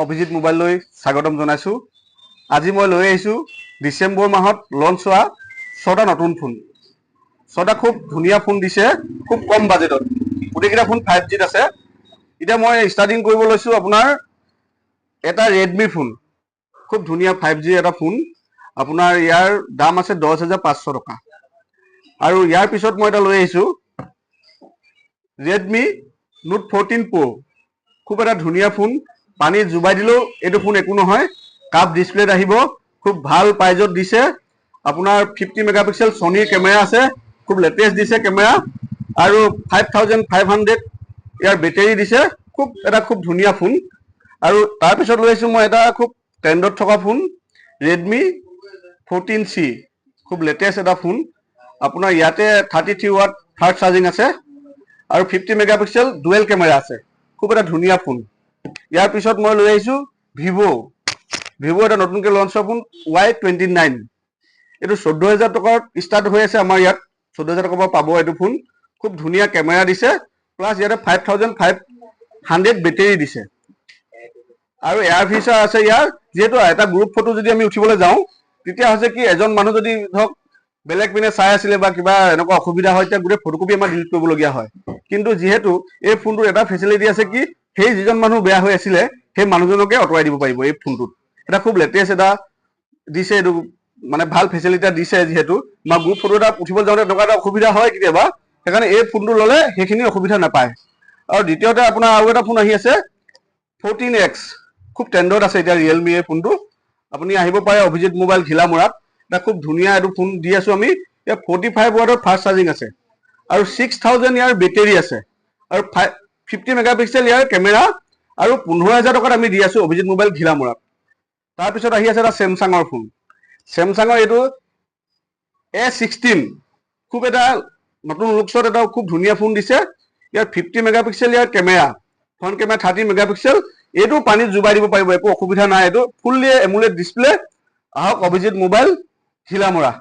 অভিজিত মোবাইললৈ স্বাগতম জনাইছো। আজি মই লৈ আহিছো ডিসেম্বৰ মাহত লঞ্চ হোৱা 6টা নতুন ফোন। 6টা খুব ধুনীয়া ফোন দিছে, খুব কম বাজেটত। গোটেইকেইটা ফোন 5G আছে। এতিয়া মই ষ্টাৰ্টিং কৰিব লৈছো আপোনাৰ এটা ৰেডমি ফোন। খুব ধুনীয়া 5G এটা ফোন। আপোনাৰ ইয়াৰ দাম আছে 10,500 টকা। আৰু ইয়াৰ পিছত মই এটা লৈ আহিছো ৰেডমি নোট 14 Pro। খুব এটা ধুনীয়া ফোন। পানী জুবাই দিলেও এইটো ফোন একো নহয়। কাপ ডিসপ্লেত আহিব, খুব ভাল প্ৰাইজত দিছে। আপোনাৰ 50 মেগাপিক্সেল সনিৰ কেমেৰা আছে, খুব লেটেষ্ট দিছে কেমেৰা। আৰু 5500 ইয়াৰ বেটাৰী দিছে। খুব ধুনীয়া ফোন। আৰু তাৰ পিছত লৈ আহিছো মই এটা খুব ট্ৰেন্ডত থকা ফোন ৰেডমি 14C। খুব লেটেষ্ট এটা ফোন। আপোনাৰ ইয়াতে 33 ওয়াট ফাষ্ট চাৰ্জিং আছে আৰু 50 মেগাপিক্সেল ডুৱেল কেমেৰা আছে। খুব এটা ধুনীয়া ফোন। ইয়াৰ পিছত মই লৈ আহিছো ভিভো এটা নতুনকৈ লঞ্চ হোৱা ফোন Y29। এইটো 14,000 টকাত ষ্টাৰ্ট হৈ আছে আমাৰ ইয়াত। 14,000 টকাৰ পৰা পাব এইটো ফোন। খুব ধুনীয়া কেমেৰা দিছে, প্লাছ ইয়াতে 5500 বেটাৰী দিছে। আৰু এয়াৰ ফিচাৰ আছে ইয়াৰ। যিহেতু এটা গ্ৰুপ ফটো যদি আমি উঠিবলৈ যাওঁ, তেতিয়া হৈছে কি এজন মানুহ যদি ধৰক বেলেগ পিনে চাই আছিলে বা কিবা এনেকুৱা অসুবিধা হয়, তেতিয়া গোটেই ফটোকপি আমাৰ ডিলিট কৰিবলগীয়া হয়। কিন্তু যিহেতু এই ফোনটোৰ এটা ফেচিলিটি আছে কি সেই যিজন মানুহ বেয়া হৈ আছিলে সেই মানুহজনকে আঁতৰাই দিব পাৰিব এই ফোনটোত। এটা খুব লেটেষ্ট এটা দিছে, এইটো মানে ভাল ফেচিলিটি দিছে। যিহেতু আমাৰ গ্ৰুপ ফটো এটা উঠিবলৈ যাওঁতে এনেকুৱা এটা অসুবিধা হয় কেতিয়াবা, সেইকাৰণে এই ফোনটো ল'লে সেইখিনি অসুবিধা নাপায়। আৰু দ্বিতীয়তে আপোনাৰ আৰু এটা ফোন আহি আছে 14X। খুব ট্ৰেণ্ডত আছে এতিয়া ৰিয়েলমি এই ফোনটো। আপুনি আহিব পাৰে অভিজিত মোবাইল ঘিলামৰাত। এটা খুব ধুনীয়া এইটো ফোন দি আছো আমি। ইয়াত 45 ওয়াটৰ ফাষ্ট চাৰ্জিং আছে আৰু 6000 ইয়াৰ বেটাৰী আছে আৰু 50 মেগাপিক্সেল ইয়াৰ কেমেৰা আৰু 15,000 টকাত আমি দি আছো অভিজিত মোবাইল ঘিলামৰাত। তাৰপিছত আহি আছে এটা চেমচাঙৰ ফোন। চেমচাঙৰ এইটো A16। খুব এটা নতুন লুকছত এটা খুব ধুনীয়া ফোন দিছে। ইয়াৰ 50 মেগাপিক্সেল ইয়াৰ কেমেৰা, ফ্ৰণ্ট কেমেৰা 30 মেগাপিক্সেল। এইটো পানীত জুবাই দিব পাৰিব, একো অসুবিধা নাই। এইটো ফুল্লি এমুলেট ডিসপ্লে। আহক অভিজিত মোবাইল ঘিলামৰা।